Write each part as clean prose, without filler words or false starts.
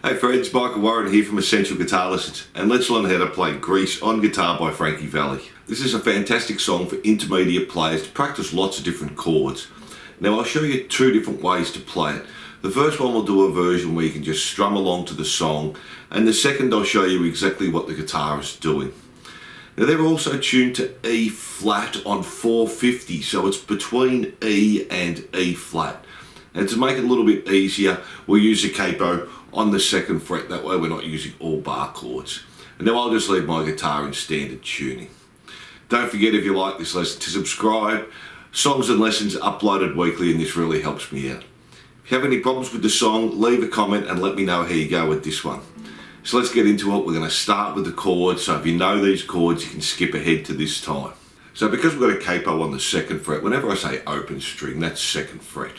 Hey friends, Michael Warren here from Essential Guitar Lessons, and let's learn how to play Grease on Guitar by Frankie Valli. This is a fantastic song for intermediate players to practice lots of different chords. Now I'll show you two different ways to play it. The first one we'll do a version where you can just strum along to the song, and the second I'll show you exactly what the guitar is doing. Now they're also tuned to E flat on 450, so it's between E and E flat. And to make it a little bit easier, we'll use a capo on the second fret, that way we're not using all bar chords. And now I'll just leave my guitar in standard tuning. Don't forget, if you like this lesson, to subscribe. Songs and lessons are uploaded weekly and this really helps me out. If you have any problems with the song, leave a comment and let me know how you go with this one. So let's get into it. We're going to start with the chords, so if you know these chords you can skip ahead to this time. So because we've got a capo on the second fret, whenever I say open string, that's second fret.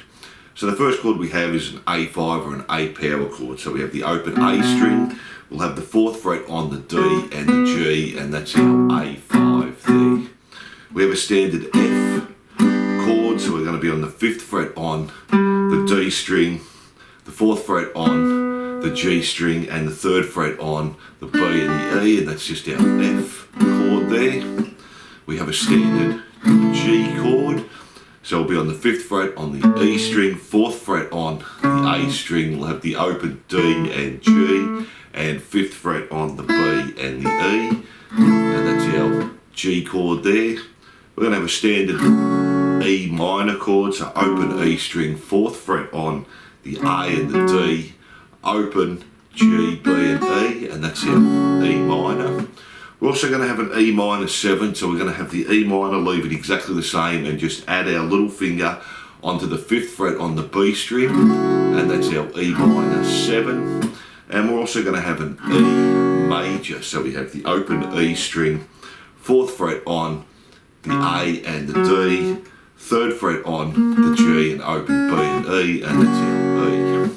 So the first chord we have is an A5 or an A power chord. So we have the open A string, we'll have the fourth fret on the D and the G, and that's our A5 there. We have a standard F chord, so we're going to be on the fifth fret on the D string, the fourth fret on the G string, and the third fret on the B and the E, and that's just our F chord there. We have a standard G chord. So we'll be on the fifth fret on the E string, fourth fret on the A string, we'll have the open D and G, and fifth fret on the B and the E, and that's our G chord there. We're going to have a standard E minor chord, so open E string, fourth fret on the A and the D, open G, B and E, and that's our E minor. We're also going to have an E minor 7, so we're going to have the E minor, leave it exactly the same, and just add our little finger onto the fifth fret on the B string, and that's our E minor 7. And we're also going to have an E major, so we have the open E string, fourth fret on the A and the D, third fret on the G, and open B and E, and that's our E.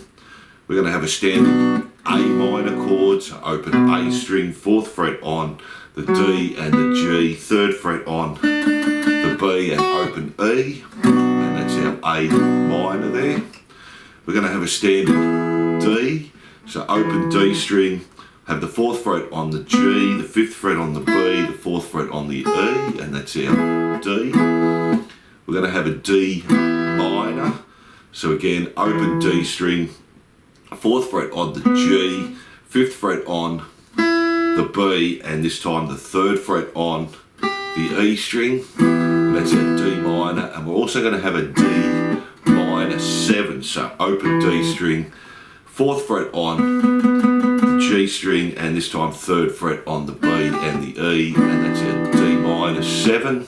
We're going to have a standard A minor chord, so open A string, fourth fret on the D and the G, third fret on the B and open E, and that's our A minor there. We're going to have a standard D, so open D string, have the fourth fret on the G, the fifth fret on the B, the fourth fret on the E, and that's our D. We're going to have a D minor, so again open D string, fourth fret on the G, fifth fret on the B, and this time the third fret on the E string, and that's our D minor. And we're also going to have a D minor 7, so open D string, fourth fret on the G string, and this time third fret on the B and the E, and that's our D minor 7.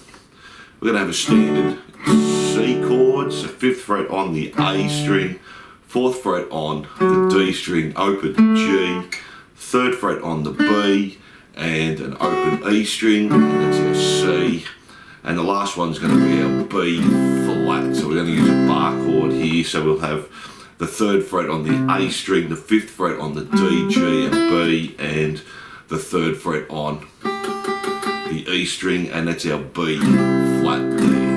We're going to have a standard C chord, so fifth fret on the A string, fourth fret on the D string, open G, third fret on the B, and an open E string, and that's our C. And the last one's going to be our B flat, so we're going to use a bar chord here, so we'll have the third fret on the A string, the fifth fret on the D, G and B, and the third fret on the E string, and that's our B flat there.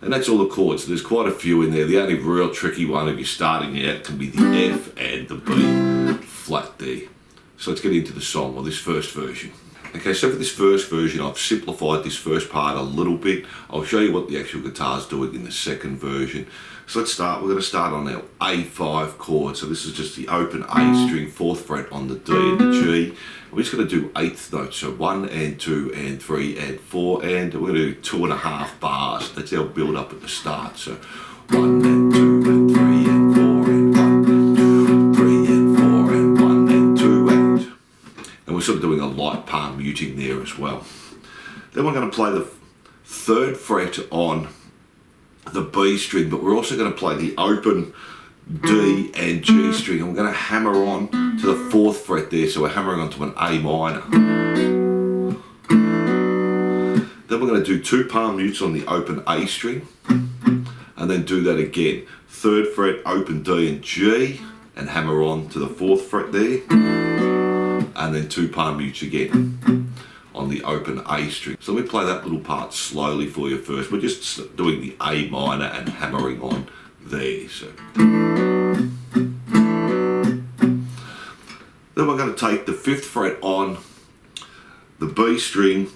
And that's all the chords, so there's quite a few in there. The only real tricky one if you're starting out can be the F and the B flat there. So let's get into the song, or this first version. Okay, so for this first version I've simplified this first part a little bit. I'll show you what the actual guitar's doing in the second version. So let's start. We're going to start on our A5 chord. So this is just the open A string, fourth fret on the D and the G. We're just going to do eighth notes, so 1 and 2 and 3 and 4, and we're going to do 2.5 bars. That's our build up at the start. So 1 and 2 and 3 and 4 and 1 and 2 and 3 and 4 and 1 and 2 and we're sort of doing a light palm muting there as well. Then we're going to play the third fret on the B string, but we're also going to play the open D and G string, and we're going to hammer on to the fourth fret there, so we're hammering onto an A minor. Then we're going to do 2 palm mutes on the open A string, and then do that again. Third fret, open D and G, and hammer on to the fourth fret there, and then 2 palm mutes again on the open A string. So let me play that little part slowly for you first. We're just doing the A minor and hammering on there. So Then we're going to take the 5th fret on the B string,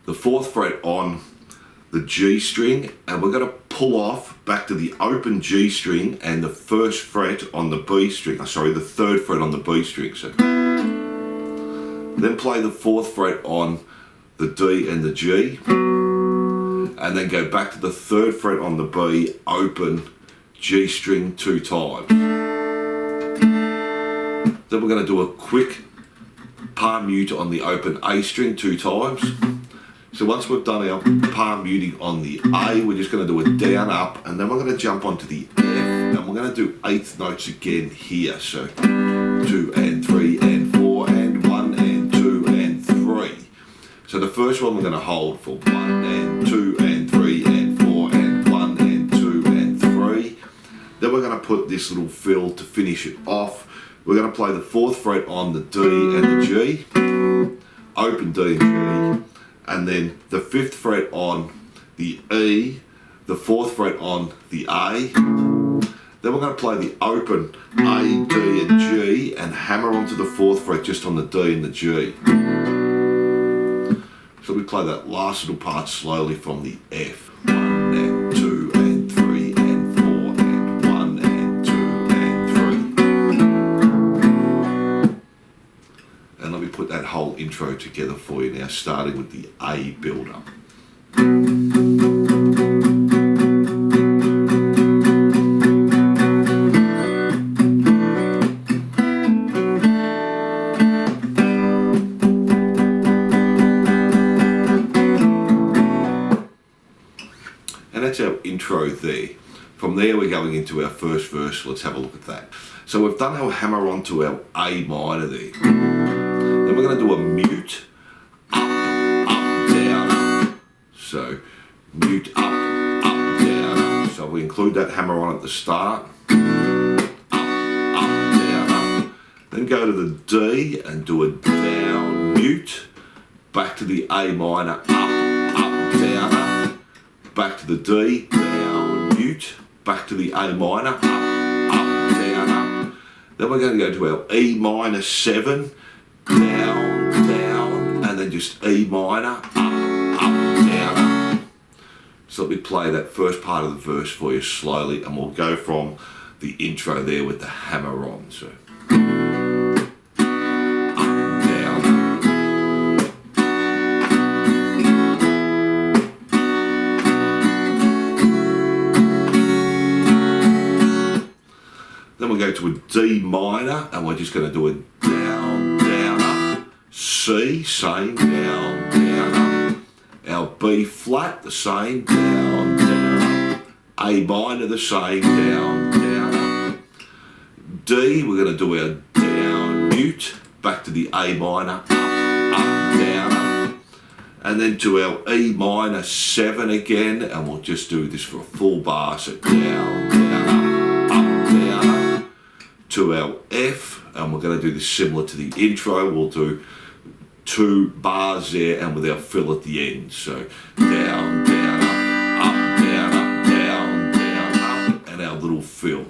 the 4th fret on the G string, and we're going to pull off back to the open G string and the 1st fret on the B string, the 3rd fret on the B string. So then play the 4th fret on the D and the G, and then go back to the 3rd fret on the B, open G string 2 times. Then we're going to do a quick palm mute on the open A string 2 times. So once we've done our palm muting on the A, we're just going to do a down, up, and then we're going to jump onto the F, and we're going to do 8th notes again here. So 2 and 3 and 4 and 1 and 2 and 3. So the first one we're going to hold for 1 and 2 and 3 and 4 and 1 and 2 and 3. Then we're going to put this little fill to finish it off. We're going to play the 4th fret on the D and the G, open D and G, and then the 5th fret on the E, the 4th fret on the A. Then we're going to play the open A, D and G and hammer onto the 4th fret just on the D and the G. So we play that last little part slowly from the F. 1 and 2 and 3 and 4 and 1 and 2 and 3. And let me put that whole intro together for you now, starting with the A build-up. And that's our intro there. From there we're going into our first verse. Let's have a look at that. So we've done our hammer on to our A minor there. Then we're going to do a mute, up, down, up. So mute, up, down, up. So we include that hammer on at the start. Up, down, up. Then go to the D and do a down, mute. Back to the A minor, up, down, up. Back to the D, down, mute. Back to the A minor, up, down, up. Then we're going to go to our E minor 7, down, down, and then just E minor, up, down, up. So let me play that first part of the verse for you slowly, and we'll go from the intro there with the hammer on. So. Then we'll go to a D minor, and we're just going to do a down, down, up. C, same, down, down, up. Our B flat, the same, down, down, up. A minor, the same, down, down, up. D, we're going to do our down, mute. Back to the A minor, up, down, up. And then to our E minor 7 again, and we'll just do this for a full bar. So down, down, up. To our F, and we're going to do this similar to the intro. We'll do 2 bars there and with our fill at the end. So down, down, up, down, up, down, down, up, and our little fill.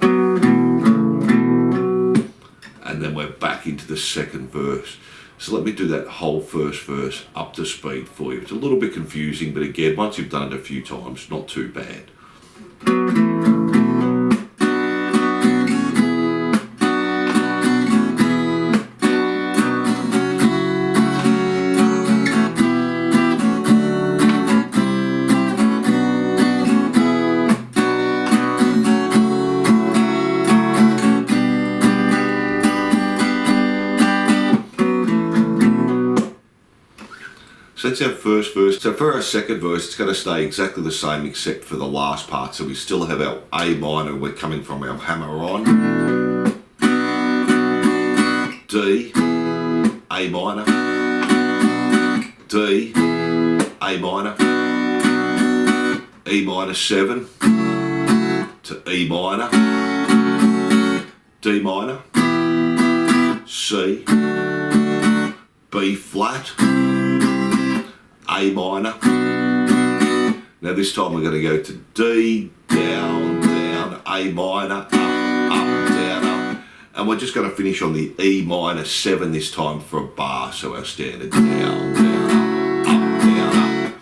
And then we're back into the second verse. So let me do that whole first verse up to speed for you. It's a little bit confusing, but again, once you've done it a few times, not too bad. So that's our first verse. So for our second verse, it's going to stay exactly the same except for the last part. So we still have our A minor. We're coming from our hammer on. D, A minor. D, A minor. E minor 7 to E minor. D minor. C, B flat. A minor. Now this time we're going to go to D, down, down, A minor, up, down, up, And we're just going to finish on the E minor 7 this time for a bar. So our standard down, down, up, down, up.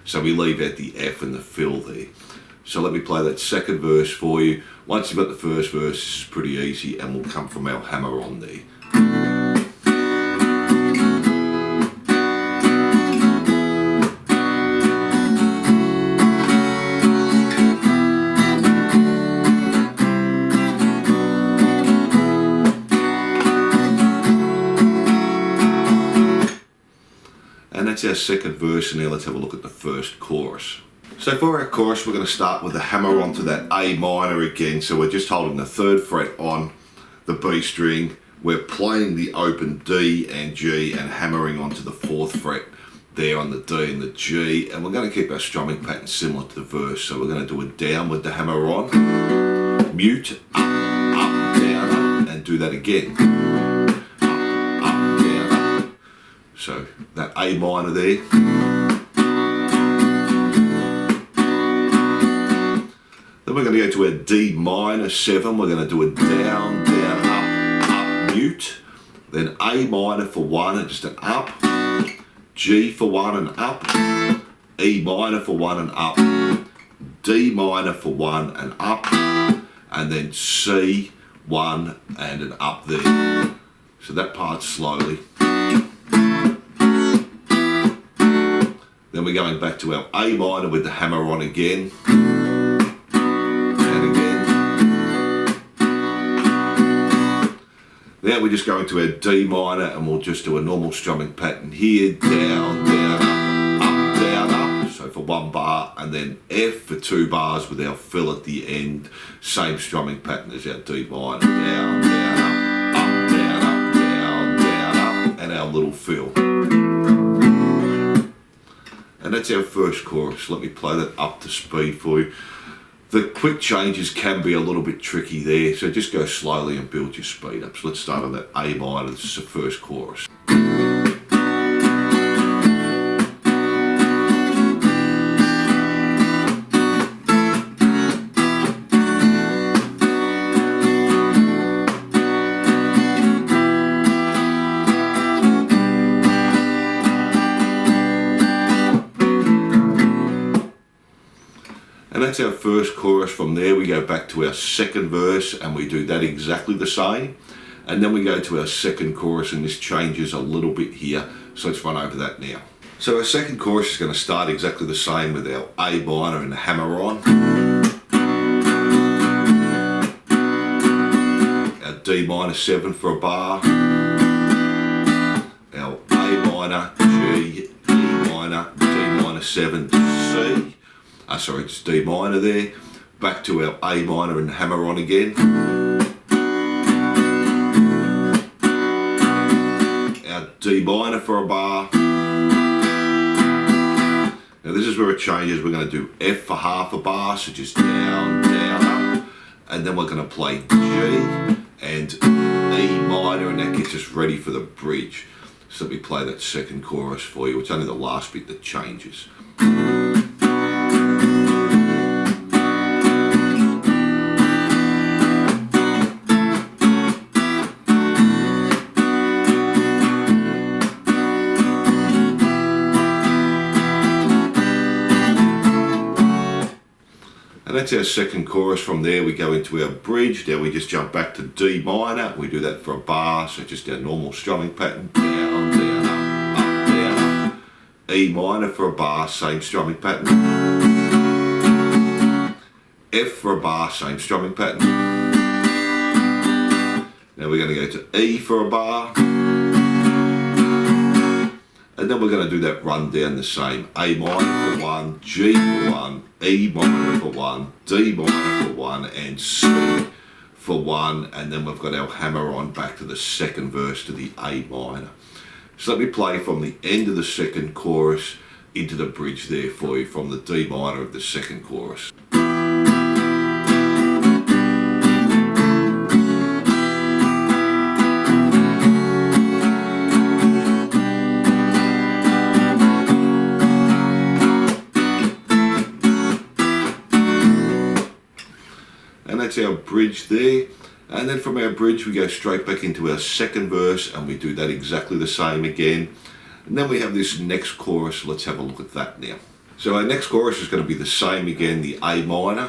So we leave out the F and the fill there. So let me play that second verse for you. Once you've got the first verse, this is pretty easy, and we'll come from our hammer on there. And that's our second verse, and now let's have a look at the first chorus. So for our chorus, we're going to start with the hammer onto that A minor again. So we're just holding the 3rd fret on the B string. We're playing the open D and G and hammering onto the 4th fret there on the D and the G. And we're going to keep our strumming pattern similar to the verse. So we're going to do a down with the hammer on, mute, up, up, down, up, and do that again. Up, up, down, up. So that A minor there. Then we're going to go to a D minor 7. We're going to do a down, down, up, up, mute. Then A minor for 1 and just an up. G for 1 and up. E minor for 1 and up. D minor for 1 and up. And then C, 1 and an up there. So that part slowly. Then we're going back to our A minor with the hammer on again. Now we're just going to our D minor, and we'll just do a normal strumming pattern here, down, down, up, down, up, so for 1 bar, and then F for 2 bars with our fill at the end, same strumming pattern as our D minor, down, down, up, down, up, down, down, up, and our little fill. And that's our first chorus. Let me play that up to speed for you. The quick changes can be a little bit tricky there, so just go slowly and build your speed up. So let's start on that A minor. This is the first chorus. And that's our first chorus. From there we go back to our second verse and we do that exactly the same. And then we go to our second chorus, and this changes a little bit here. So let's run over that now. So our second chorus is going to start exactly the same with our A minor and the hammer on. Our D minor 7 for a bar. Our A minor, G, E minor, D minor 7, C. Sorry, it's D minor there. Back to our A minor and hammer on again. Our D minor for a bar. Now this is where it changes. We're going to do F for half a bar, so just down, down, up. And then we're going to play G and E minor, and that gets us ready for the bridge. So let me play that second chorus for you. It's only the last bit that changes. And that's our second chorus. From there we go into our bridge. Now we just jump back to D minor. We do that for a bar, so just our normal strumming pattern. Down, down, up, down, up. E minor for a bar, same strumming pattern. F for a bar, same strumming pattern. Now we're going to go to E for a bar. And then we're going to do that run down the same. A minor for 1, G for 1, E minor for 1, D minor for 1, and C for 1. And then we've got our hammer on back to the second verse to the A minor. So let me play from the end of the second chorus into the bridge there for you, from the D minor of the second chorus. And that's our bridge there. And then from our bridge we go straight back into our second verse and we do that exactly the same again. And then we have this next chorus. Let's have a look at that now. So our next chorus is going to be the same again, the A minor,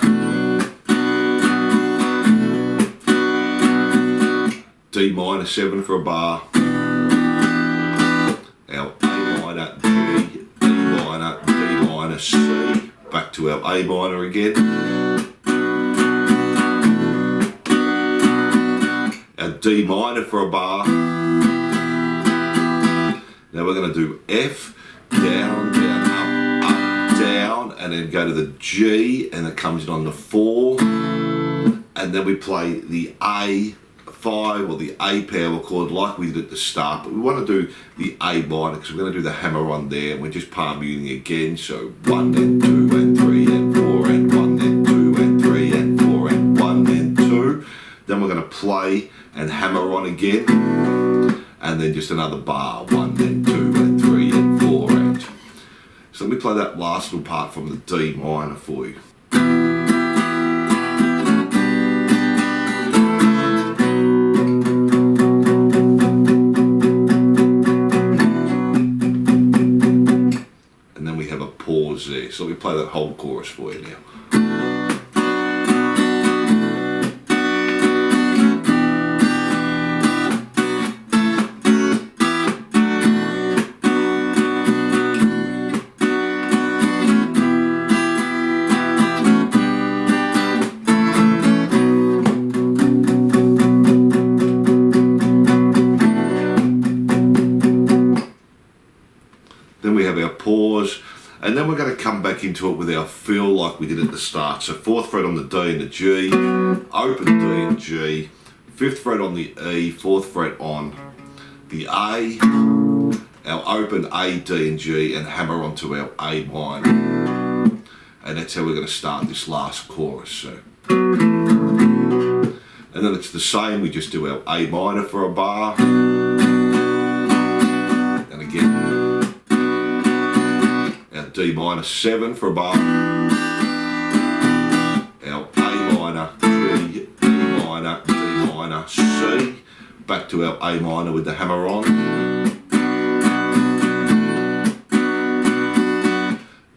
D minor 7 for a bar, our A minor, G, E minor, D minor, C, back to our A minor again, our D minor for a bar. Now we're going to do F, down, down, up, down, and then go to the G, and it comes in on the 4, and then we play the A5 or the A power chord like we did at the start, but we want to do the A minor because we're going to do the hammer on there, and we're just palm muting again. So 1 and 2 and 3 and 4 and 1 and 2 and 3 and 4 and 1 and 2. Then we're going to play and hammer on again, and then just another bar, 1 and 2 and 3 and 4 and. So let me play that last little part from the D minor for you. And then we have a pause there. So let me play that whole chorus for you now. Then we have our pause, and then we're going to come back into it with our fill like we did at the start. So 4th fret on the D and the G, open D and G, 5th fret on the E, 4th fret on the A, our open A, D and G, and hammer onto our A minor. And that's how we're going to start this last chorus. So, and then it's the same, we just do our A minor for a bar, and again D minor 7 for a bar, our A minor, G, E minor, D minor, C, back to our A minor with the hammer on,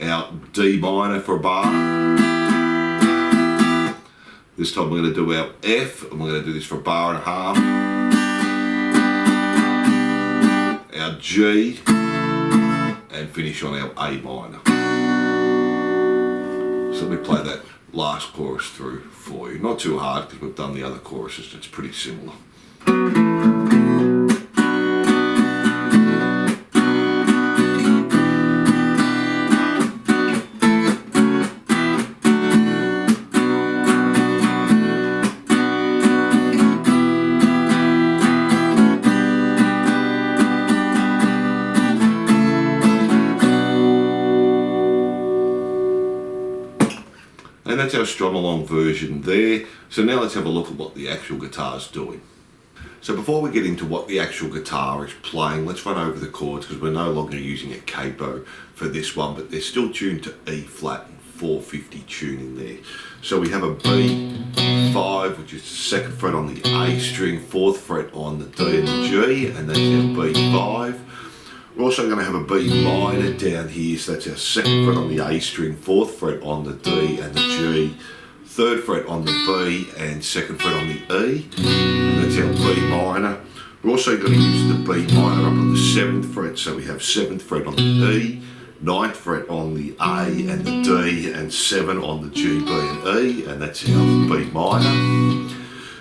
our D minor for a bar. This time we're going to do our F, and we're going to do this for a bar and a half, our G, and finish on our A minor. So let me play that last chorus through for you. Not too hard because we've done the other choruses, it's pretty similar. And that's our strum along version there. So now let's have a look at what the actual guitar's doing. So before we get into what the actual guitar is playing, let's run over the chords because we're no longer using a capo for this one, but they're still tuned to E flat and 450 tuning there. So we have a B5, which is the 2nd fret on the A string, 4th fret on the D and the G, and that's our B5. We're also going to have a B minor down here, so that's our 2nd fret on the A string, 4th fret on the D and the G, 3rd fret on the B and 2nd fret on the E, and that's our B minor. We're also going to use the B minor up on the 7th fret, so we have 7th fret on the E, 9th fret on the A and the D, and 7 on the G, B and E, and that's our B minor.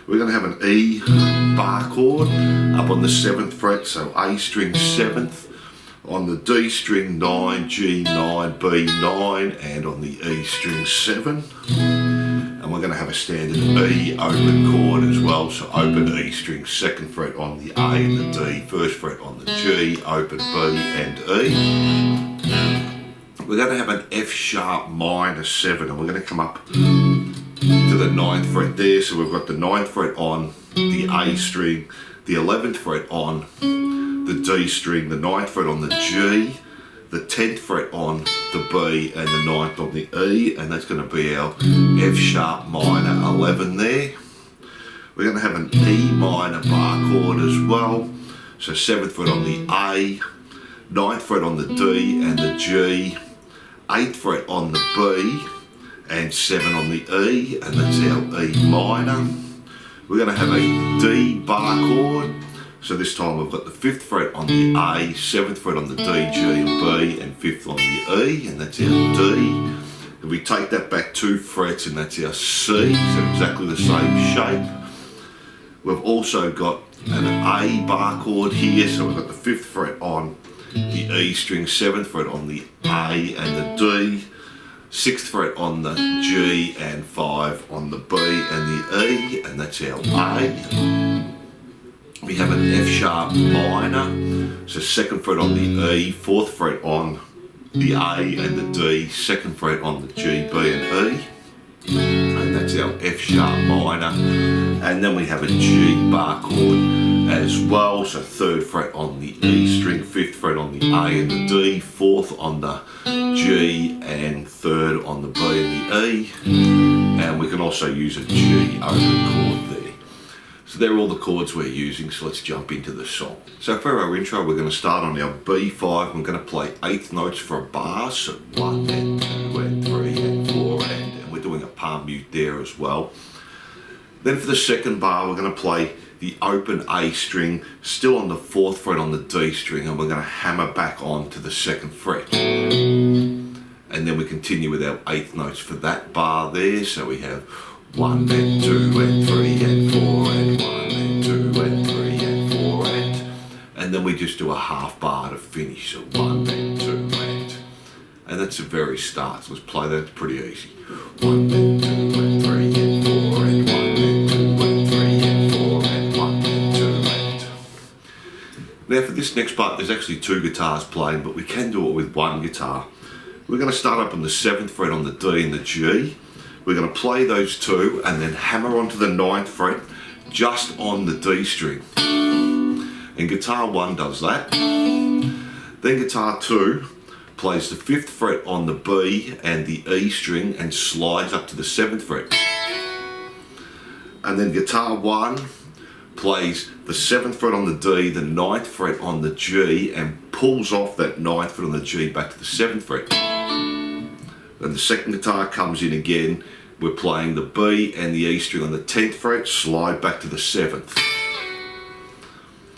We're going to have an E bar chord up on the 7th fret, so A string 7th, on the D string 9, G 9, B 9, and on the E string 7. And we're going to have a standard E open chord as well, so open E string 2nd fret on the A and the D, 1st fret on the G, open B and E. We're going to have an F sharp minor 7, and we're going to come up to the 9th fret there, so we've got the 9th fret on the A string, the 11th fret on the D string, the 9th fret on the G, the 10th fret on the B, and the 9th on the E, and that's going to be our F sharp minor 11 there. We're going to have an E minor bar chord as well. So 7th fret on the A, 9th fret on the D and the G, 8th fret on the B, and 7 on the E, and that's our E minor. We're going to have a D bar chord. So this time we've got the 5th fret on the A, 7th fret on the D, G and B, and 5th on the E, and that's our D. If we take that back 2 frets, and that's our C, so exactly the same shape. We've also got an A bar chord here, so we've got the 5th fret on the E string, 7th fret on the A and the D, 6th fret on the G, and 5 on the B and the E, and that's our A. We have an F sharp minor, so 2nd fret on the E, 4th fret on the A and the D, 2nd fret on the G, B and E, and that's our F sharp minor. And then we have a G bar chord as well, so 3rd fret on the E string, 5th fret on the A and the D, 4th on the G, and 3rd on the B and the E. And we can also use a G open chord there. So they're all the chords we're using, so let's jump into the song. So for our intro, we're going to start on our B5. I'm going to play 8th notes for a bar, so 1 and 2 and 3 and 4, and we're doing a palm mute there as well. Then for the second bar, we're going to play the open A string, still on the 4th fret on the D string, and we're going to hammer back on to the 2nd fret. And then we continue with our 8th notes for that bar there, so we have 1 and 2 and 3 and 4 and 1 and 2 and 3 and 4 and then we just do a half bar to finish, so 1 and 2 and that's the very start. So let's play that, it's pretty easy. 1 and 2 and 3 and 4 and 1 and 2 and 3 and 4 and 1 and 2 and. Now for this next part, there's actually 2 guitars playing, but we can do it with 1 guitar. We're going to start up on the 7th fret on the D and the G. We're going to play those 2 and then hammer onto the 9th fret just on the D string. And guitar 1 does that. Then guitar 2 plays the 5th fret on the B and the E string and slides up to the 7th fret. And then guitar 1 plays the 7th fret on the D, the 9th fret on the G, and pulls off that 9th fret on the G back to the 7th fret. Then the second guitar comes in again, we're playing the B and the E string on the 10th fret, slide back to the 7th.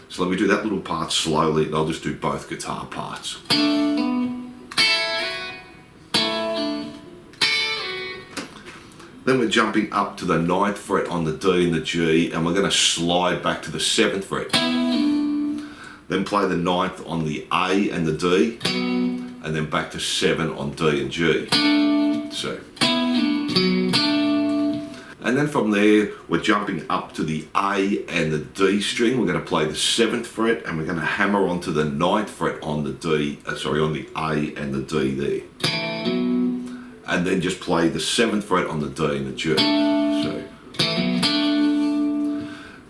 So let me do that little part slowly, and I'll just do both guitar parts. Then we're jumping up to the 9th fret on the D and the G, and we're going to slide back to the 7th fret. Then play the 9th on the A and the D, and then back to 7 on D and G. So, and then from there we're jumping up to the A and the D string. We're going to play the 7th fret, and we're going to hammer onto the 9th fret on the D, on the A and the D there. And then just play the 7th fret on the D and the G. So,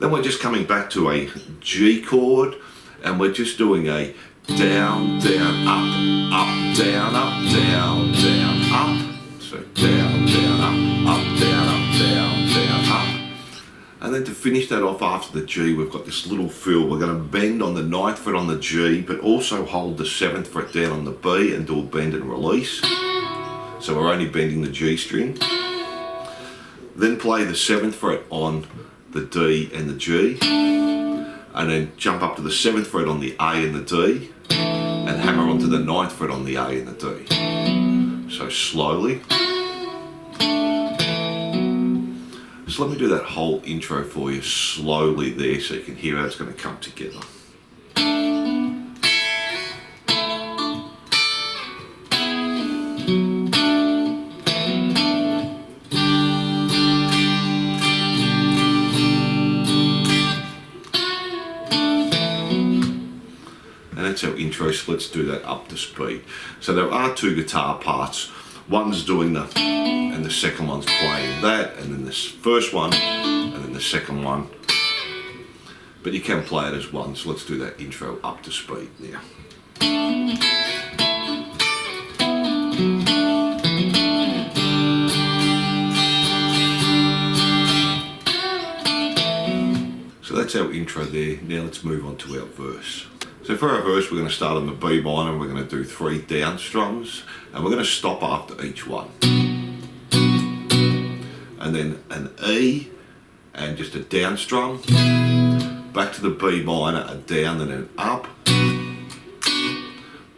then we're just coming back to a G chord, and we're just doing a down, down, up, down, down, down, up. So down, down, up, down, down, down, up. And then to finish that off after the G, we've got this little fill. We're going to bend on the 9th fret on the G, but also hold the 7th fret down on the B and do a bend and release. So we're only bending the G string. Then play the 7th fret on the D and the G, and then jump up to the 7th fret on the A and the D, and hammer onto the 9th fret on the A and the D. So slowly. So let me do that whole intro for you slowly there, so you can hear how it's going to come together. That's our intro, so let's do that up to speed. So there are 2 guitar parts. One's doing the, and the second one's playing that, and then this first one, and then the second one. But you can play it as one, so let's do that intro up to speed now. that's our intro there. Now let's move on to our verse. So for our verse, we're going to start on the B minor, and we're going to do 3 down strums, and we're going to stop after each one. And then an E, and just a down strum, back to the B minor, a down and an up,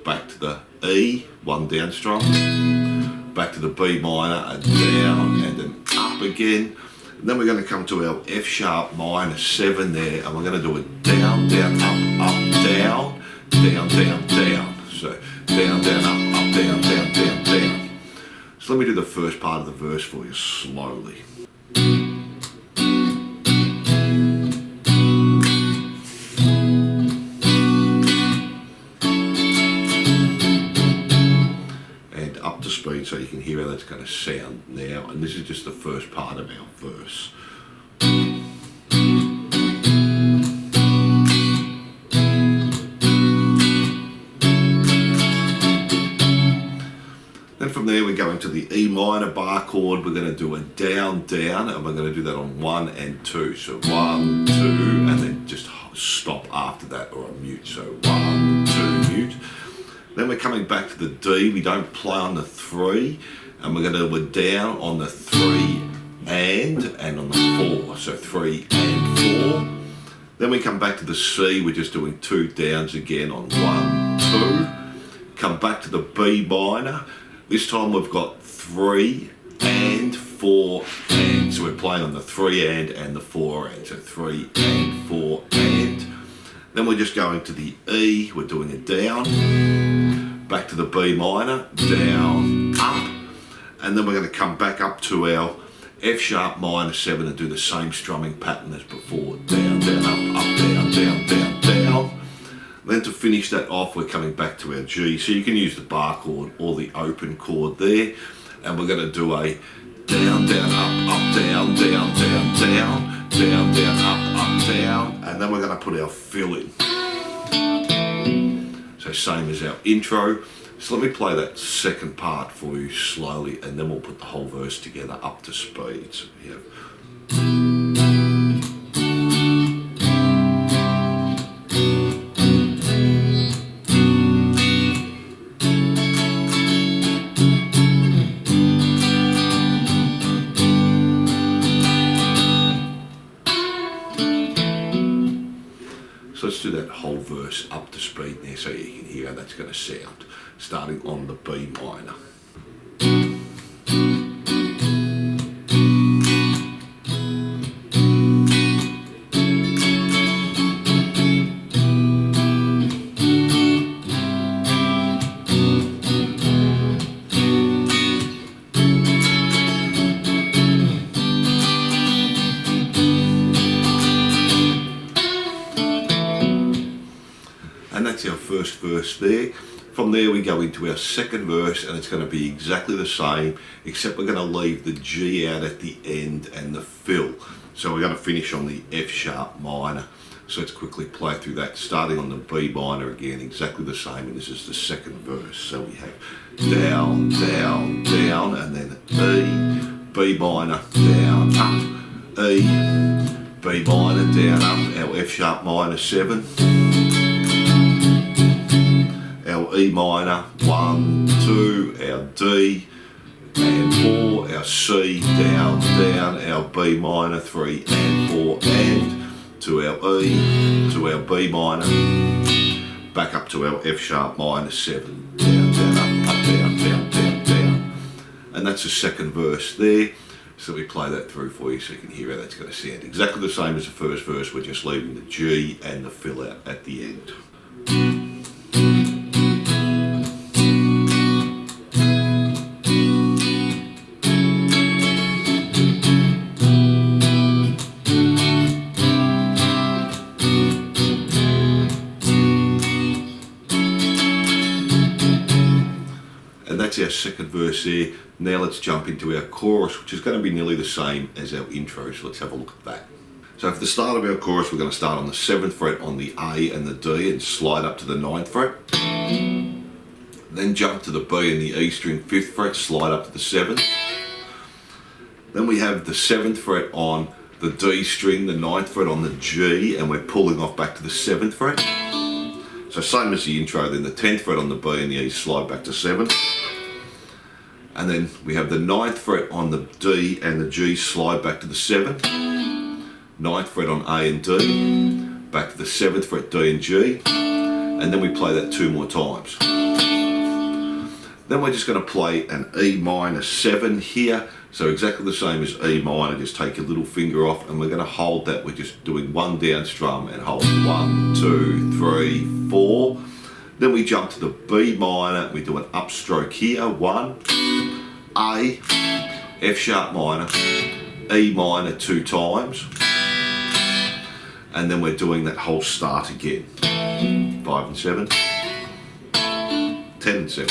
back to the E, 1 down strum, back to the B minor, a down and an up again. And then we're going to come to our F sharp minor 7 there, and we're going to do a down, down, up, up, down, down, down, down. So down, down, up, down, down, down, down. So let me do the first part of the verse for you slowly. And up to speed so you can hear how that's going to sound now. And this is just the first part of our verse. Then from there we go into the E minor bar chord. We're going to do a down, down, and we're going to do that on 1 and 2. So 1, 2, and then just stop after that, or a mute. So 1, 2, mute. Then we're coming back to the D. We don't play on the 3, and we're going to do a down on the 3 and on the 4. So 3 and 4. Then we come back to the C. We're just doing 2 downs again on 1, 2. Come back to the B minor. This time we've got 3 and 4 and. So we're playing on the 3 and the 4 and. So 3 and 4 and. Then we're just going to the E. We're doing a down. Back to the B minor. Down, up. And then we're going to come back up to our F sharp minor 7 and do the same strumming pattern as before. Down, down, up, down, down, down, down. Then to finish that off, we're coming back to our G. So you can use the bar chord or the open chord there. And we're going to do a down, down, up, down, down, down, down, down, down, up, down. And then we're going to put our fill in. So same as our intro. So let me play that second part for you slowly, and then we'll put the whole verse together up to speed. So we have... So let's do that whole verse up to speed there so you can hear how that's going to sound, starting on the B minor. And that's our first verse there. From there we go into our second verse, and it's going to be exactly the same, except we're going to leave the G out at the end and the fill. So we're going to finish on the F sharp minor. So let's quickly play through that, starting on the B minor again, exactly the same, and this is the second verse. So we have down, down, down, and then E, B minor, down, up, E, B minor, down, up, our F sharp minor 7. Our E minor, 1, 2, our D, and 4, our C, down, down, our B minor, 3 and 4, and to our E, to our B minor, back up to our F sharp minor 7, down, down, up, down, down, down, down. And that's the second verse there. So we play that through for you so you can hear how that's going to sound. Exactly the same as the first verse, we're just leaving the G and the fill out at the end. That's our second verse there. Now let's jump into our chorus, which is going to be nearly the same as our intro, so let's have a look at that. So for the start of our chorus, we're going to start on the 7th fret on the A and the D and slide up to the 9th fret. Then jump to the B and the E string 5th fret, slide up to the 7th. Then we have the 7th fret on the D string, the 9th fret on the G, and we're pulling off back to the 7th fret. So same as the intro, then the 10th fret on the B and the E slide back to 7. And then we have the 9th fret on the D and the G slide back to the 7. 9th fret on A and D, back to the 7th fret D and G, and then we play that 2 more times. Then we're just going to play an E minor 7 here, so exactly the same as E minor, just take your little finger off and we're going to hold that. We're just doing 1 down strum and hold 1, 2, 3, 4. Then we jump to the B minor, we do an upstroke here, 1, A, F sharp minor, E minor 2 times, and then we're doing that whole start again, 5 and 7, 10 and 7,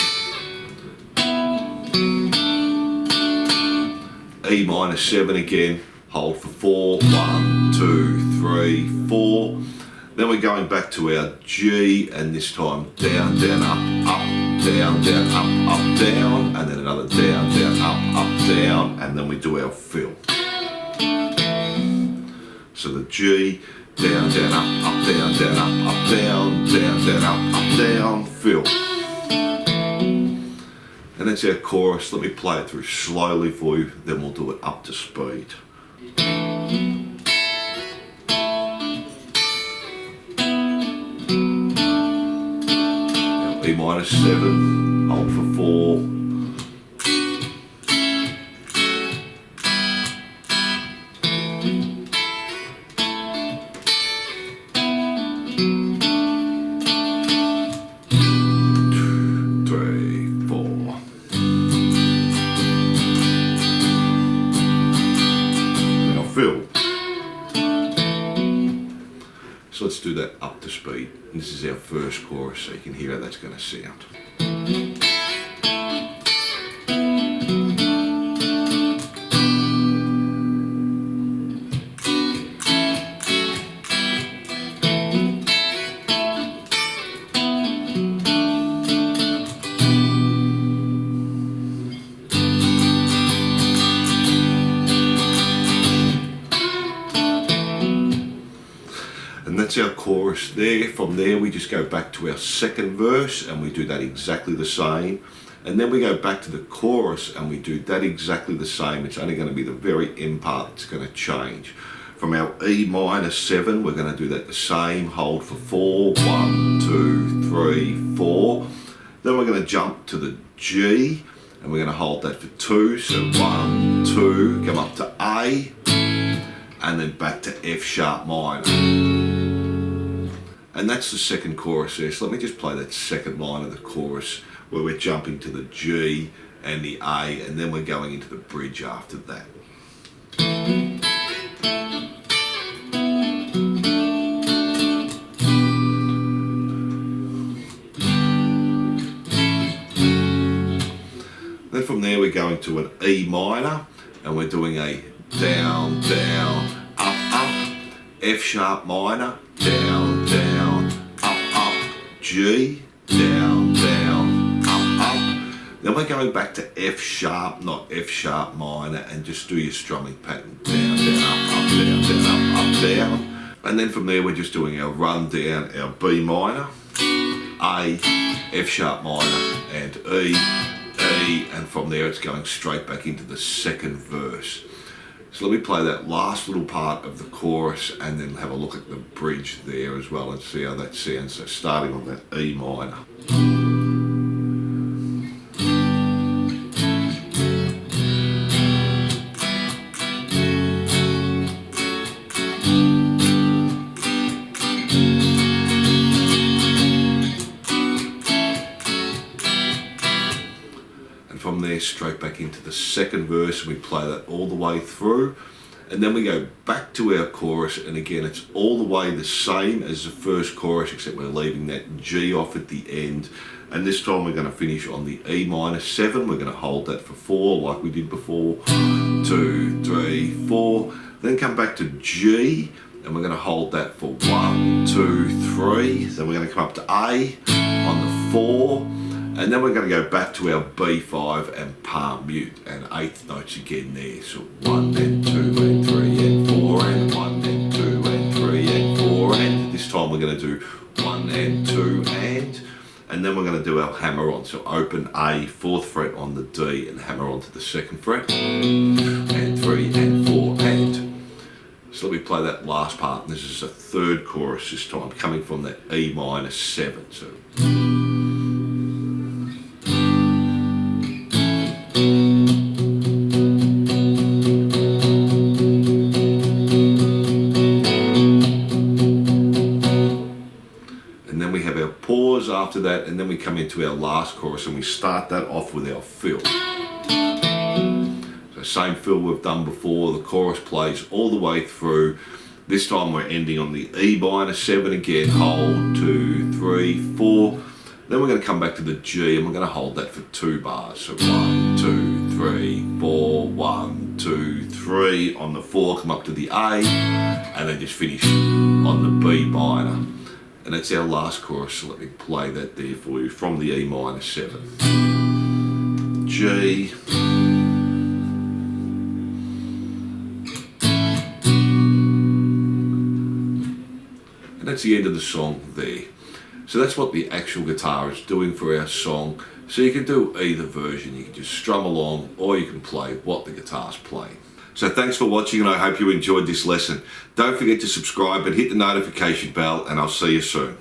E minor 7 again, hold for 4, 1, 2, 3, 4. Then we're going back to our G, and this time down, down, up, down, down, up, down, and then another down, down, up, down, and then we do our fill. So the G, down, down, up, down, down, up, down, down, down, up, down, fill. And that's our chorus. Let me play it through slowly for you, then we'll do it up to speed. E minor 7, hold for 4. So let's do that up to speed. And this is our first chorus, so you can hear how that's going to sound. And that's our chorus there. From there we just go back to our second verse and we do that exactly the same. And then we go back to the chorus and we do that exactly the same. It's only going to be the very end part that's going to change. From our E minor 7, we're going to do that the same. Hold for 4, 1, 2, 3, 4. Then we're going to jump to the G and we're going to hold that for 2. So 1, 2, come up to A, and then back to F sharp minor. And that's the second chorus there. So let me just play that second line of the chorus where we're jumping to the G and the A, and then we're going into the bridge after that. Then from there we're going to an E minor and we're doing a down, down, up, F sharp minor, down, down, up, G, down, down, up. Then we're going back to F sharp, not F sharp minor, and just do your strumming pattern, down, down, up, down, down, up, down. And then from there we're just doing our run down, our B minor, A, F sharp minor, and E, and from there it's going straight back into the second verse. So let me play that last little part of the chorus and then have a look at the bridge there as well and see how that sounds. So starting on that E minor. From there straight back into the second verse and we play that all the way through, and then we go back to our chorus, and again it's all the way the same as the first chorus except we're leaving that G off at the end, and this time we're going to finish on the E minor 7. We're going to hold that for 4 like we did before, 2, 3, 4, then come back to G and we're going to hold that for 1, 2, 3, then we're going to come up to A on the 4. And then we're going to go back to our B5 and palm mute and 8th notes again there. So 1 and 2 and 3 and 4 4 and 1 and 2 and 3 and 4 and. This time we're going to do 1 and 2 and then we're going to do our hammer on. So open A, 4th fret on the D and hammer onto the 2nd fret, and 3 and 4 and. So let me play that last part, and this is a 3rd chorus this time, coming from that E minor 7. So. And then we have our pause after that, and then we come into our last chorus and we start that off with our fill. So same fill we've done before, the chorus plays all the way through. This time we're ending on the E minor 7 again, hold 2, 3, 4. Then we're going to come back to the G and we're going to hold that for 2 bars. So 1, 2, 3, 4, 1, 2, 3. On the 4 come up to the A and then just finish on the B minor. And that's our last chorus, so let me play that there for you from the E minor 7. G. And that's the end of the song there. So that's what the actual guitar is doing for our song. So you can do either version, you can just strum along or you can play what the guitar's playing. So thanks for watching and I hope you enjoyed this lesson. Don't forget to subscribe and hit the notification bell and I'll see you soon.